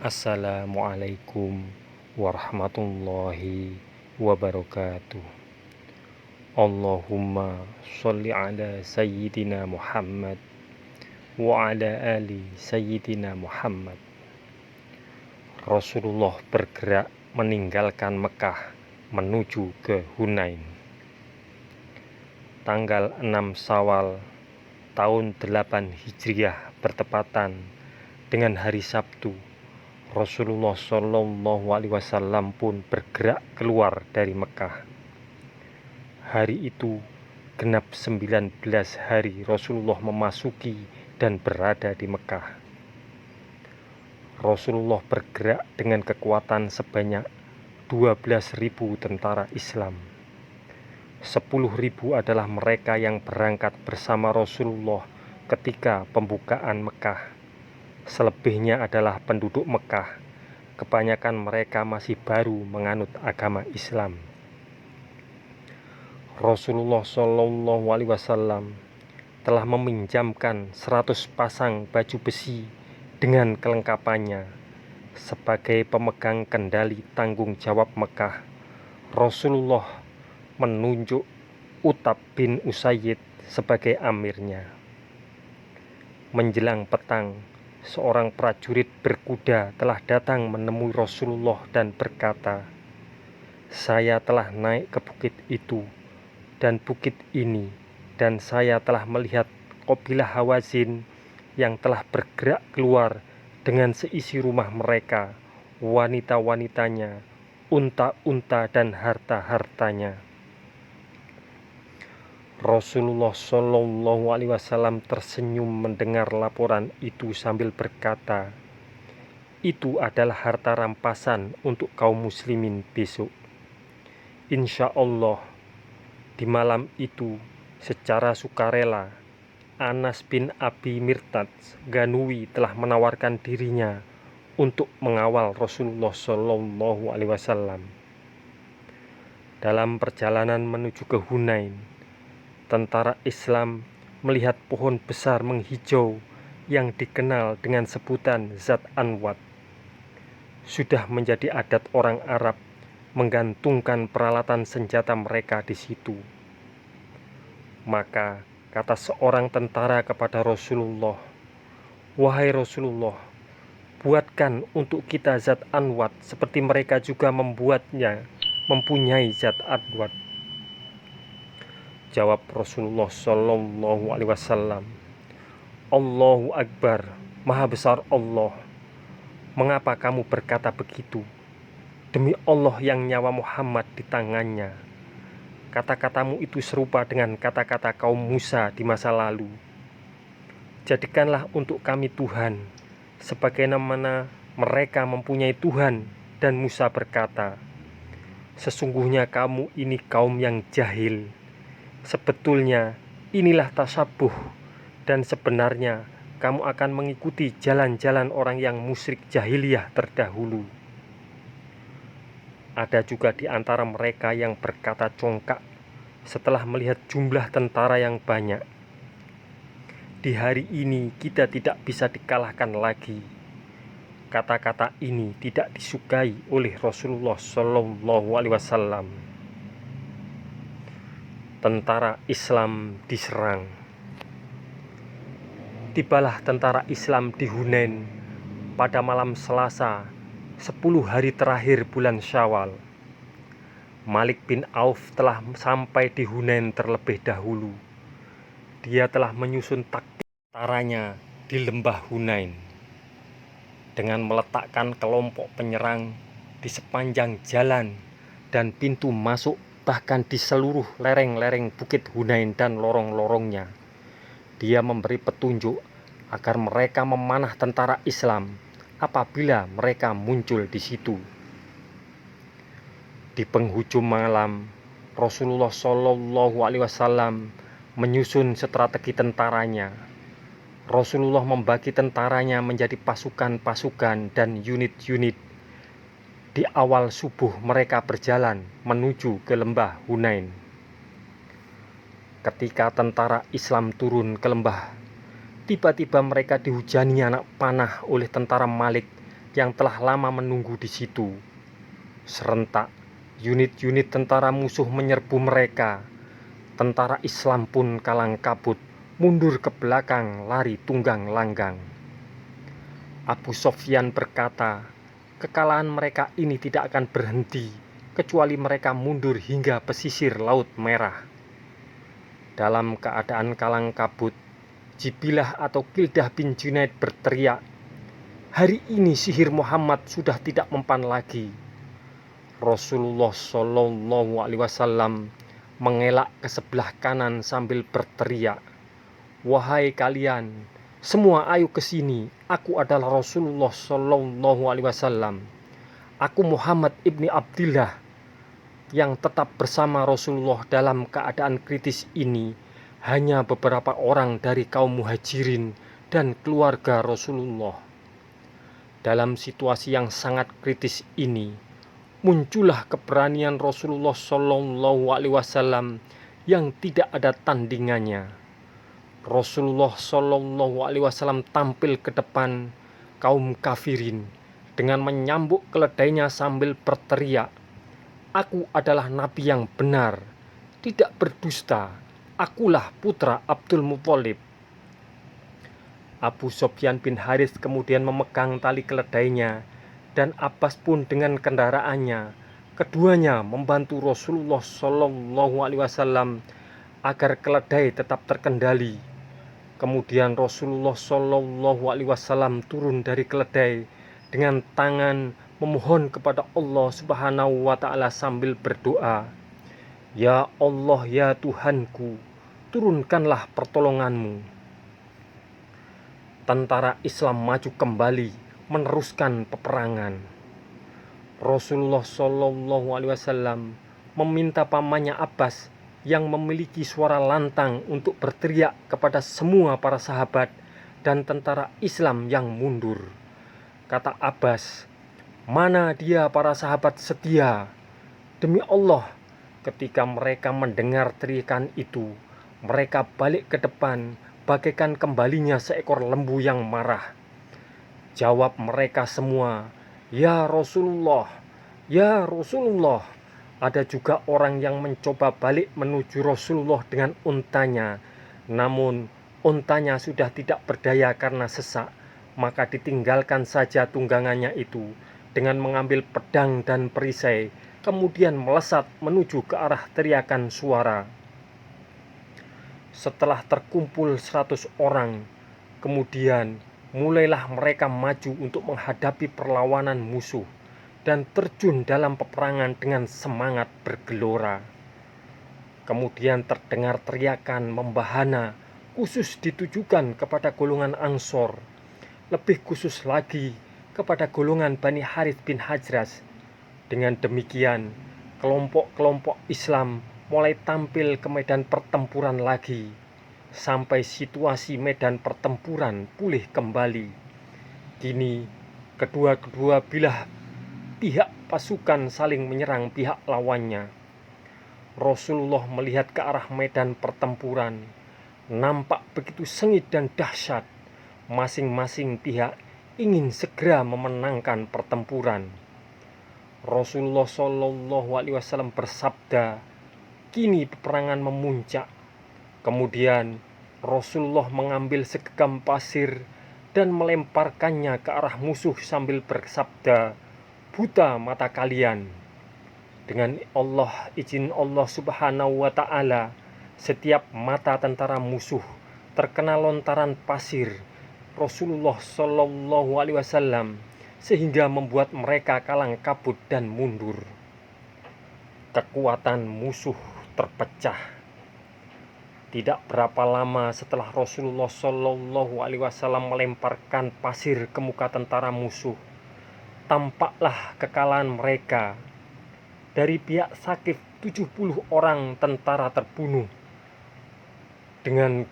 Assalamualaikum warahmatullahi wabarakatuh. Allahumma sholli ala sayyidina Muhammad wa ala ali sayyidina Muhammad. Rasulullah bergerak meninggalkan Mekah menuju ke Hunain. Tanggal 6 Syawal tahun 8 Hijriah bertepatan dengan hari Sabtu. Rasulullah Shallallahu Alaihi Wasallam pun bergerak keluar dari Mekah. Hari itu genap 19 hari Rasulullah memasuki dan berada di Mekah. Rasulullah bergerak dengan kekuatan sebanyak 12.000 tentara Islam. 10.000 adalah mereka yang berangkat bersama Rasulullah ketika pembukaan Mekah. Selebihnya adalah penduduk Mekah. Kebanyakan mereka masih baru menganut agama Islam. Rasulullah Shallallahu Alaihi Wasallam telah meminjamkan 100 pasang baju besi dengan kelengkapannya. Sebagai pemegang kendali tanggung jawab Mekah, Rasulullah menunjuk Utab bin Usayyid sebagai amirnya. Menjelang petang, seorang prajurit berkuda telah datang menemui Rasulullah dan berkata, "Saya telah naik ke bukit itu dan bukit ini, dan saya telah melihat kabilah Hawazin yang telah bergerak keluar dengan seisi rumah mereka, wanita-wanitanya, unta-unta dan harta-hartanya." Rasulullah Shallallahu Alaihi Wasallam tersenyum mendengar laporan itu sambil berkata, "Itu adalah harta rampasan untuk kaum muslimin besok. Insya Allah." Di malam itu secara sukarela Anas bin Abi Mirtad Ganui telah menawarkan dirinya untuk mengawal Rasulullah Shallallahu Alaihi Wasallam. Dalam perjalanan menuju ke Hunain, tentara Islam melihat pohon besar menghijau yang dikenal dengan sebutan Zat Anwat. Sudah menjadi adat orang Arab menggantungkan peralatan senjata mereka di situ. Maka kata seorang tentara kepada Rasulullah, "Wahai Rasulullah, buatkan untuk kita Zat Anwat seperti mereka juga mempunyai Zat Anwat." Jawab Rasulullah Shallallahu Alaihi Wasallam, "Allahu Akbar, Maha Besar Allah. Mengapa kamu berkata begitu? Demi Allah yang nyawa Muhammad di tangannya, kata-katamu itu serupa dengan kata-kata kaum Musa di masa lalu. Jadikanlah untuk kami Tuhan, sebagaimana mereka mempunyai Tuhan." Dan Musa berkata, "Sesungguhnya kamu ini kaum yang jahil. Sebetulnya inilah tasabuh, dan sebenarnya kamu akan mengikuti jalan-jalan orang yang musyrik jahiliyah terdahulu." Ada juga di antara mereka yang berkata congkak setelah melihat jumlah tentara yang banyak, "Di hari ini kita tidak bisa dikalahkan lagi." Kata-kata ini tidak disukai oleh Rasulullah Shallallahu Alaihi Wasallam. Tentara Islam diserang. Tibalah tentara Islam di Hunain pada malam Selasa 10 hari terakhir bulan Syawal. Malik bin Auf telah sampai di Hunain terlebih dahulu. Dia telah menyusun taktik tentaranya di lembah Hunain dengan meletakkan kelompok penyerang di sepanjang jalan dan pintu masuk, bahkan di seluruh lereng-lereng bukit Hunain dan lorong-lorongnya. Dia memberi petunjuk agar mereka memanah tentara Islam apabila mereka muncul di situ. Di penghujung malam, Rasulullah Shallallahu Alaihi Wasallam menyusun strategi tentaranya. Rasulullah membagi tentaranya menjadi pasukan-pasukan dan unit-unit. Di awal subuh mereka berjalan menuju ke lembah Hunain. Ketika tentara Islam turun ke lembah, tiba-tiba mereka dihujani anak panah oleh tentara Malik yang telah lama menunggu di situ. Serentak, unit-unit tentara musuh menyerbu mereka. Tentara Islam pun kalang kabut, mundur ke belakang, lari tunggang langgang. Abu Sofyan berkata, kekalahan mereka ini tidak akan berhenti, kecuali mereka mundur hingga pesisir Laut Merah. Dalam keadaan kalang kabut, Jibilah atau Kildah bin Junaid berteriak, hari ini sihir Muhammad sudah tidak mempan lagi. Rasulullah Shallallahu Alaihi Wasallam mengelak ke sebelah kanan sambil berteriak, wahai kalian, semua ayo ke sini. Aku adalah Rasulullah Shallallahu Alaihi Wasallam. Aku Muhammad ibni Abdillah yang tetap bersama Rasulullah dalam keadaan kritis ini. Hanya beberapa orang dari kaum muhajirin dan keluarga Rasulullah. Dalam situasi yang sangat kritis ini, muncullah keberanian Rasulullah Shallallahu Alaihi Wasallam yang tidak ada tandingannya. Rasulullah Shallallahu Alaihi Wasallam tampil ke depan kaum kafirin dengan menyambuk keledainya sambil berteriak, aku adalah nabi yang benar, tidak berdusta, akulah putra Abdul Muthalib. Abu Sofyan bin Harits kemudian memegang tali keledainya, dan Abbas pun dengan kendaraannya. Keduanya membantu Rasulullah Shallallahu Alaihi Wasallam agar keledai tetap terkendali. Kemudian Rasulullah Shallallahu Alaihi Wasallam turun dari keledai dengan tangan memohon kepada Allah Subhanahu wa Ta'ala sambil berdoa, ya Allah, ya Tuhanku, turunkanlah pertolonganmu. Tentara Islam maju kembali meneruskan peperangan. Rasulullah Shallallahu Alaihi Wasallam meminta pamannya Abbas yang memiliki suara lantang untuk berteriak kepada semua para sahabat dan tentara Islam yang mundur. Kata Abbas, mana dia para sahabat setia? Demi Allah, ketika mereka mendengar teriakan itu, mereka balik ke depan bagaikan kembalinya seekor lembu yang marah. Jawab mereka semua, ya Rasulullah, ya Rasulullah. Ada juga orang yang mencoba balik menuju Rasulullah dengan untanya, namun untanya sudah tidak berdaya karena sesak, maka ditinggalkan saja tunggangannya itu dengan mengambil pedang dan perisai, kemudian melesat menuju ke arah teriakan suara. Setelah terkumpul 100 orang, kemudian mulailah mereka maju untuk menghadapi perlawanan musuh dan terjun dalam peperangan dengan semangat bergelora. Kemudian terdengar teriakan membahana khusus ditujukan kepada golongan Ansor, lebih khusus lagi kepada golongan Bani Harits bin Hajraj. Dengan demikian, kelompok-kelompok Islam mulai tampil ke medan pertempuran lagi, sampai situasi medan pertempuran pulih kembali. Kini, kedua belah pihak pasukan saling menyerang pihak lawannya. Rasulullah melihat ke arah medan pertempuran, nampak begitu sengit dan dahsyat. Masing-masing pihak ingin segera memenangkan pertempuran. Rasulullah Shallallahu Alaihi Wasallam bersabda, kini peperangan memuncak. Kemudian Rasulullah mengambil segenggam pasir dan melemparkannya ke arah musuh sambil bersabda, buta mata kalian. Dengan izin Allah Subhanahu wa Ta'ala, setiap mata tentara musuh terkena lontaran pasir Rasulullah Shallallahu Alaihi Wasallam, sehingga membuat mereka kalang kabut dan mundur. Kekuatan musuh terpecah. Tidak berapa lama setelah Rasulullah Shallallahu Alaihi Wasallam melemparkan pasir ke muka tentara musuh, tampaklah kekalahan mereka. Dari pihak Tsaqif 70 orang tentara terbunuh. Dengan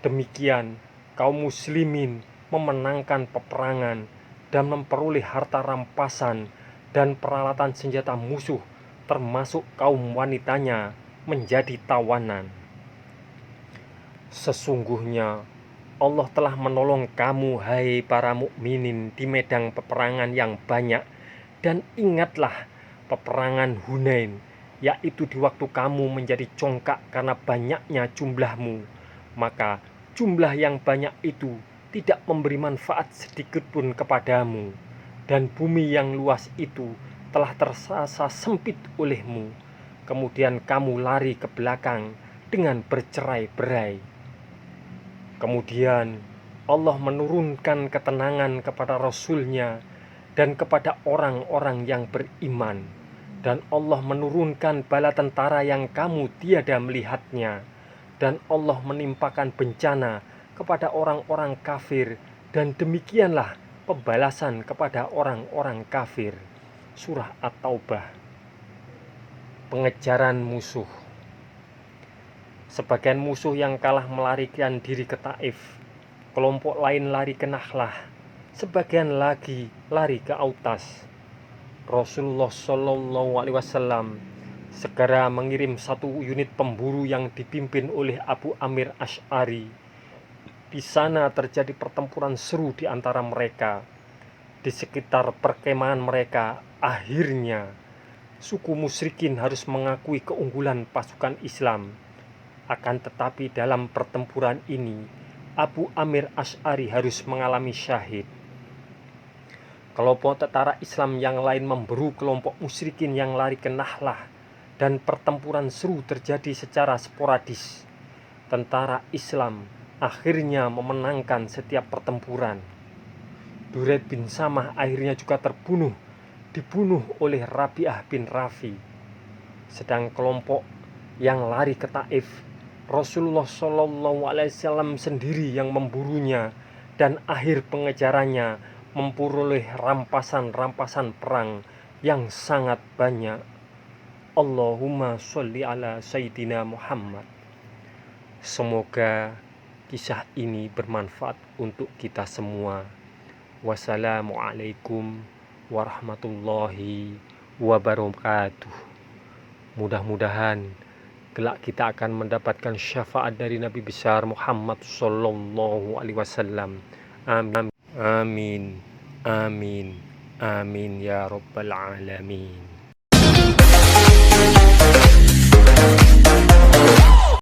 demikian, kaum muslimin memenangkan peperangan dan memperoleh harta rampasan dan peralatan senjata musuh, termasuk kaum wanitanya, menjadi tawanan. Sesungguhnya Allah telah menolong kamu, hai para mukminin, di medan peperangan yang banyak. Dan ingatlah peperangan Hunain, yaitu di waktu kamu menjadi congkak karena banyaknya jumlahmu. Maka jumlah yang banyak itu tidak memberi manfaat sedikit pun kepadamu, dan bumi yang luas itu telah tersasa sempit olehmu. Kemudian kamu lari ke belakang dengan bercerai-berai. Kemudian Allah menurunkan ketenangan kepada Rasul-Nya dan kepada orang-orang yang beriman. Dan Allah menurunkan bala tentara yang kamu tiada melihatnya. Dan Allah menimpakan bencana kepada orang-orang kafir. Dan demikianlah pembalasan kepada orang-orang kafir. Surah At-Taubah. Pengejaran musuh. Sebagian musuh yang kalah melarikan diri ke Taif, kelompok lain lari ke Nakhlah, sebagian lagi lari ke Autas. Rasulullah SAW segera mengirim satu unit pemburu yang dipimpin oleh Abu Amir Asy'ari. Di sana terjadi pertempuran seru di antara mereka. Di sekitar perkemahan mereka, akhirnya suku musyrikin harus mengakui keunggulan pasukan Islam. Akan tetapi dalam pertempuran ini, Abu Amir Asy'ari harus mengalami syahid. Kelompok tentara Islam yang lain memburu kelompok musyrikin yang lari ke Nakhlah, dan pertempuran seru terjadi secara sporadis. Tentara Islam akhirnya memenangkan setiap pertempuran. Duraid bin Samah akhirnya juga dibunuh oleh Rabi'ah bin Rafi. Sedang kelompok yang lari ke Taif, Rasulullah SAW sendiri yang memburunya, dan akhir pengejarannya memperoleh rampasan-rampasan perang yang sangat banyak. Allahumma sholli ala Sayyidina Muhammad. Semoga kisah ini bermanfaat untuk kita semua. Wassalamualaikum warahmatullahi wabarakatuh. Mudah-mudahan kelak kita akan mendapatkan syafaat dari Nabi besar Muhammad sallallahu alaihi wasallam. Amin. Amin. Amin. Amin ya rabbal alamin.